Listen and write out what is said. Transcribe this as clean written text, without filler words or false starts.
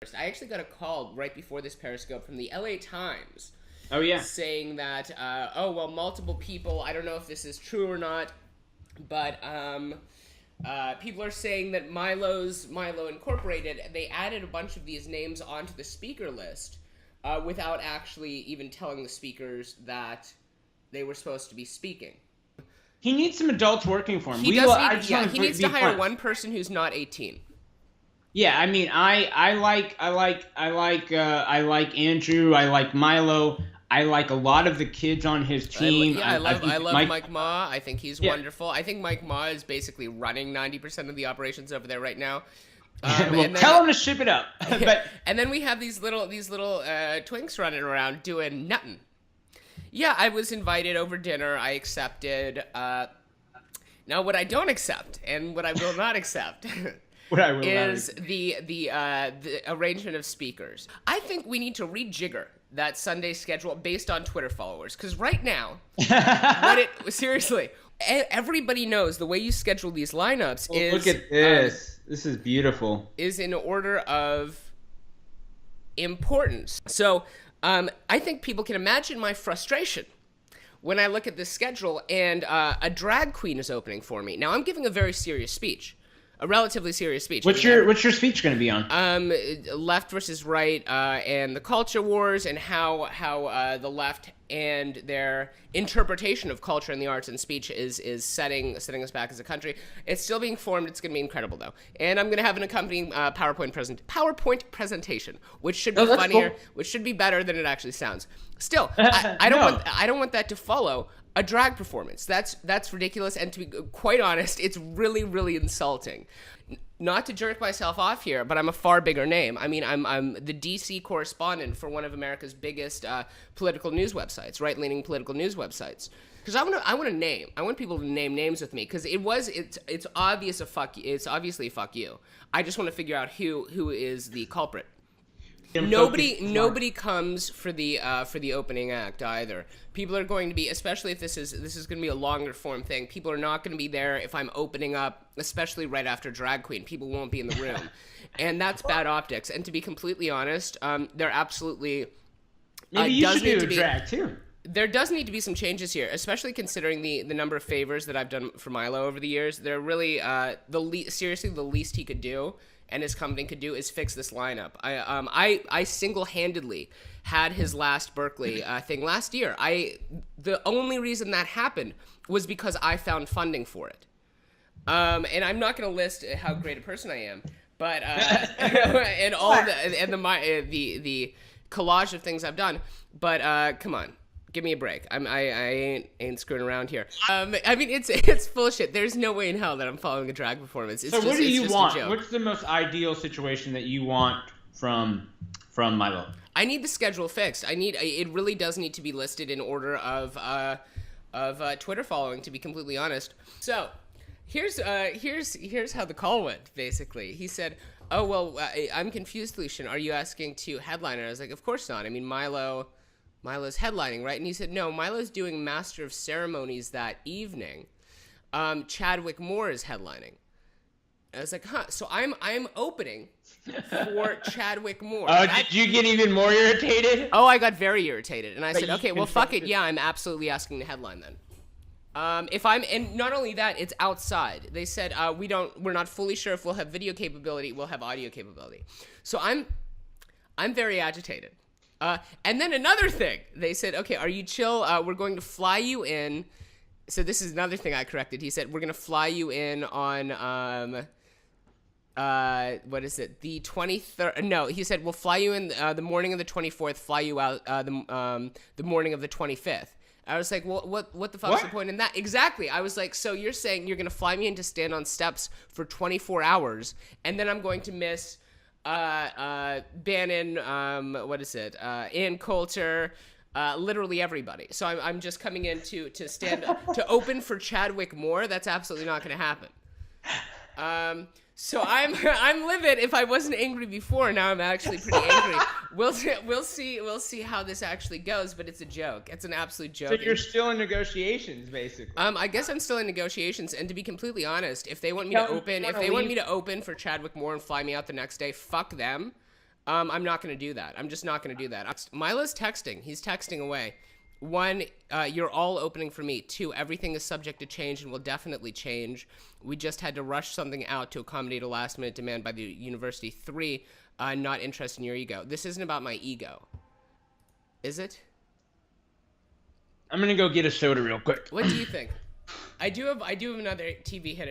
I actually got a call right before this Periscope from the LA Times. Oh yeah. Saying that, multiple people, I don't know if this is true or not, but people are saying that Milo Incorporated, they added a bunch of these names onto the speaker list without actually even telling the speakers that they were supposed to be speaking. He needs some adults working for him. He needs to hire one person who's not 18. Yeah, I mean, I like Andrew. I like Milo. I like a lot of the kids on his team. I love Mike Ma. I think he's wonderful. I think Mike Ma is basically running 90% of the operations over there right now. Tell him to ship it up. But and then we have these little twinks running around doing nothing. Yeah, I was invited over dinner. I accepted. Now, what I don't accept and what I will not accept is the arrangement of speakers. I think we need to rejigger that Sunday schedule based on Twitter followers, because right now, seriously, everybody knows the way you schedule these lineups is. Look at this. This is beautiful. Is in order of importance. So, I think people can imagine my frustration when I look at this schedule and a drag queen is opening for me. Now, I'm giving a very serious speech. A relatively serious speech. What's your speech going to be on? Left versus right, and the culture wars, and how the left and their interpretation of culture and the arts and speech is setting us back as a country. It's still being formed. It's going to be incredible though, and I'm going to have an accompanying PowerPoint presentation, which should be funnier, cool. Which should be better than it actually sounds. Still, I don't want that to follow a drag performance. That's ridiculous, and to be quite honest, it's really, really insulting. Not to jerk myself off here, but I'm a far bigger name. I mean, I'm the DC correspondent for one of America's biggest political news websites, right-leaning political news websites. Because I want people to name names with me, because it's obvious it's obviously a fuck you. I just want to figure out who is the culprit. Nobody comes for the opening act either. People are going to be, especially if this is going to be a longer form thing. People are not going to be there if I'm opening up, especially right after drag queen. People won't be in the room, and that's bad optics. And to be completely honest, they're absolutely maybe you should do drag too. There does need to be some changes here, especially considering the number of favors that I've done for Milo over the years. They're really seriously the least he could do and his company could do is fix this lineup. I single-handedly had his last Berkeley thing last year. The only reason that happened was because I found funding for it. And I'm not going to list how great a person I am, but and all the collage of things I've done. But come on. Give me a break. I ain't screwing around here. I mean, it's bullshit. There's no way in hell that I'm following a drag performance. What do you want? What's the most ideal situation that you want from Milo? I need the schedule fixed. It really does need to be listed in order of Twitter following, to be completely honest. So here's how the call went. Basically, he said, "Oh well, I'm confused, Lucian. Are you asking to headline?" And I was like, "Of course not. I mean, Milo's headlining, right?" And he said, "No, Milo's doing Master of Ceremonies that evening. Chadwick Moore is headlining." And I was like, "Huh?" So I'm opening for Chadwick Moore. Did you get even more irritated? Oh, I got very irritated, and I said, "Okay, well, fuck it. Yeah, I'm absolutely asking to headline then." And not only that, it's outside. They said we're not fully sure if we'll have video capability. We'll have audio capability. So I'm very agitated. And then another thing, they said, "Okay, are you chill? We're going to fly you in." So this is another thing I corrected. He said, "We're going to fly you in on, what is it? The 23rd. No, he said, we'll fly you in the morning of the 24th, fly you out the morning of the 25th. I was like, well, what the fuck's the point in that? Exactly. I was like, so you're saying you're going to fly me in to stand on steps for 24 hours, and then I'm going to miss Bannon, Ann Coulter, literally everybody. So I'm just coming in to stand to open for Chadwick Moore. That's absolutely not going to happen. So I'm livid. If I wasn't angry before, now I'm actually pretty angry. We'll see how this actually goes, but it's a joke. It's an absolute joke. So you're still in negotiations, basically. I guess I'm still in negotiations, and to be completely honest, if they want me to open for Chadwick Moore and fly me out the next day, fuck them. I'm not going to do that. I'm just not going to do that. Milo's texting. He's texting away. 1, you're all opening for me. 2, everything is subject to change and will definitely change. We just had to rush something out to accommodate a last-minute demand by the university. 3, not interested in your ego. This isn't about my ego. Is it? I'm gonna go get a soda real quick. What do you think? I do have another TV hit.